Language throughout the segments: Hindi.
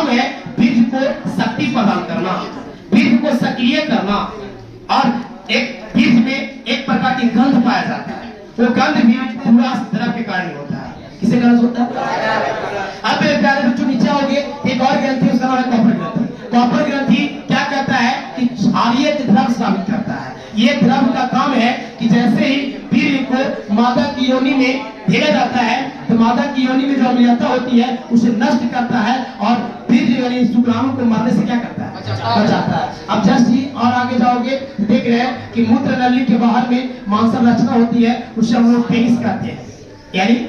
काम है बीज को शक्ति प्रदान करना, बीज को सक्रिय करना। और एक बीज में एक प्रकार की गंध पाया जाता है, वो गंध भी पूरा द्रव के कारण होता है। किसे कारण होता है? अब मेरे प्यारे बच्चों नीचे आओगे, एक और ग्रंथि, उसका नाम है कॉपर ग्रंथि। कॉपर ग्रंथि क्या कहता है कि क्षारीय द्रव स्रावित करता है। ये द्रव का काम है कि जैसे ही वीर्य को मादा की योनि में भेजा जाता है तो मादा की योनि में जो अम्लीयता होती है उसे नष्ट करता है और वीर्य यानी शुक्राणु को मारने से क्या करता है? बचाता है। अब जस्ट ही और आगे जाओगे तो देख रहे हैं कि मूत्र नली के बाहर में मांसल रचना होती है, उसे हम लोग पेनिस कहते हैं, यानी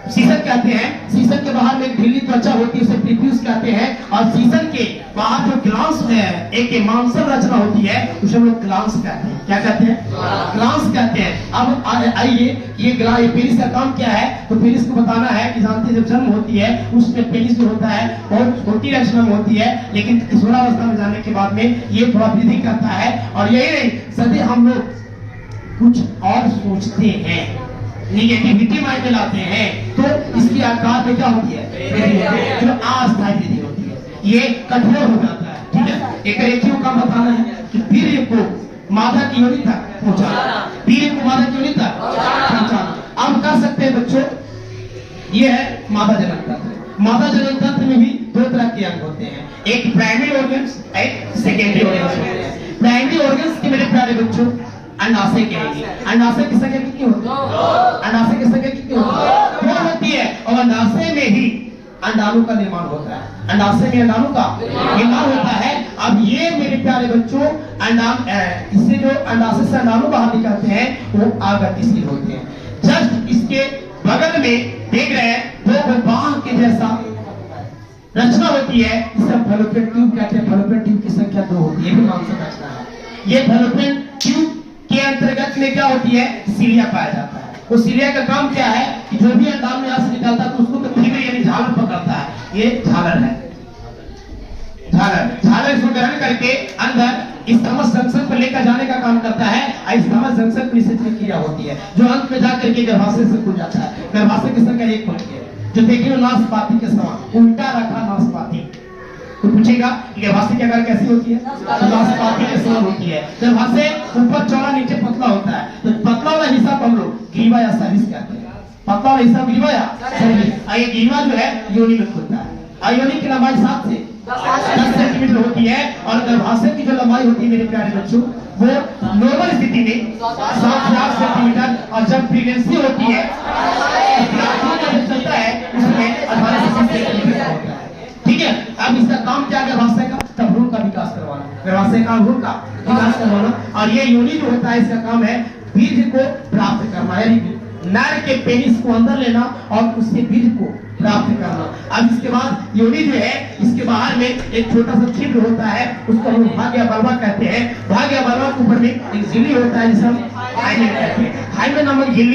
सीसन कहते हैं। सीसन के बाहर में एक ढीली त्वचा होती है, उसे प्रीफ्यूज कहते हैं। और सीसन के बाहर जो ग्लांस है, एक मांसल रचना होती है, उसे हम लोग ग्लांस कहते हैं। क्या कहते हैं? ग्लांस कहते हैं। अब आइए, ये पेनिस का काम क्या है? तो पेनिस को बताना है कि जानते जब जन्म होती है उसमें पेनिस जो होता है बहुत छोटी रचना में होती है, लेकिन किशोरावस्था में जाने के बाद में ये थोड़ा वृद्धि करता है। और यही नहीं, सभी हम लोग कुछ और सोचते हैं, निगेटिविटी माइंड में लाते हैं, तो इसकी आकार में क्या होती है? जो अस्थायी वृद्धि होती है, ये कठोर हो जाता है। ठीक है, एक रेखियों का बताना है कि वीर्य को मादा की योनि तक पहुंचाना, वीर्य को मादा की योनि तक पहुंचाना। अब कह सकते हैं बच्चों, ये है मादा जनन तंत्र। मादा जनन तंत्र में भी दो तरह के अंग होते हैं, एक प्राइमरी ऑर्गन्स, एक सेकेंडरी ऑर्गन्स होते हैं। प्राइमरी ऑर्गन्स के मेरे प्यारे बच्चों अंडाशय कहेंगे। अंडाशय की संख्या कितनी होती है? अंडाशय की संख्या कितनी होती है? दो होती है। और अंडाशय में ही अंडाणु का निर्माण होता है, अंडाशय में अंडाणु का निर्माण होता है। अब ये मेरे प्यारे बच्चों इससे जो अंडाशय से अंडाणु बाहर निकलते हैं वो अगतिशील होते हैं। जस्ट इसके बगल में देख रहे हैं दो बाह के जैसा रचना होती है, जिसे हम फैलोपियन ट्यूब कहते हैं। फैलोपियन ट्यूब की संख्या 2 होती है, ये भी मांसल रचना है। ये फैलोपियन ट्यूब के अंतर्गत में क्या होती है? सीलिया पाया जाता है। वो सीलिया का काम क्या है कि जो भी अंडाणु यहाँ से निकलता है तो उसको तो फिगर यानी झालर पकड़ता है। ये झालर है, झालर इसको ग्रहण करके अंदर इस समस्त जंक्शन पर लेकर जाने का काम करता है। इस समस्त जंक्शन पर निषेचन क्रिया होती है जो अंत में जाकर के गर्भाशय से खुल जाता है। गर्भाशय की संख्या 1 होती है, जो देखिए नाशपाती के समान उल्टा रखा नाशपाती। तो पूछेगा कि गर्भाशय की आकार कैसी होती है? नाशपाती के समान होती है। गर्भाशय ऊपर चौड़ा नीचे पतला होता है, तो पतला वाला हिस्सा को हम लोग ग्रीवा या सर्विस कहते हैं। पतला वाला हिस्सा ग्रीवा या सर्विस। ये ग्रीवा जो है योनि में खुलता है। योनि की लंबाई 7 से 10 सेंटीमीटर होती है और गर्भाशय की जो लंबाई होती है मेरे प्यारे बच्चों वो नॉर्मल स्थिति में 7 से 8 सेंटीमीटर, और जब प्रेगनेंसी होती है चलता है उसमें 18 से 20 सेंटीमीटर होता है। ठीक है, अब इसका काम क्या है? गर्भाशय का भ्रूण का विकास करवाना, गर्भाशय का भ्रूण का विकास करवाना। और ये योनि जो होता है इसका काम है बीज को प्राप्त करना, यानी नर के पेनिस को अंदर लेना और उससे बीज को प्राप्त करना। अब इसके बाद योनि जो है इसके बाहर में एक छोटा सा छिद्र होता है, उसको हम भाग्य बल्वा कहते हैं। भाग्य बल्वा के ऊपर में एक झिल्ली होता है जिसे हम हाइमेन कहते हैं। हाइमेन नामक झिल्ली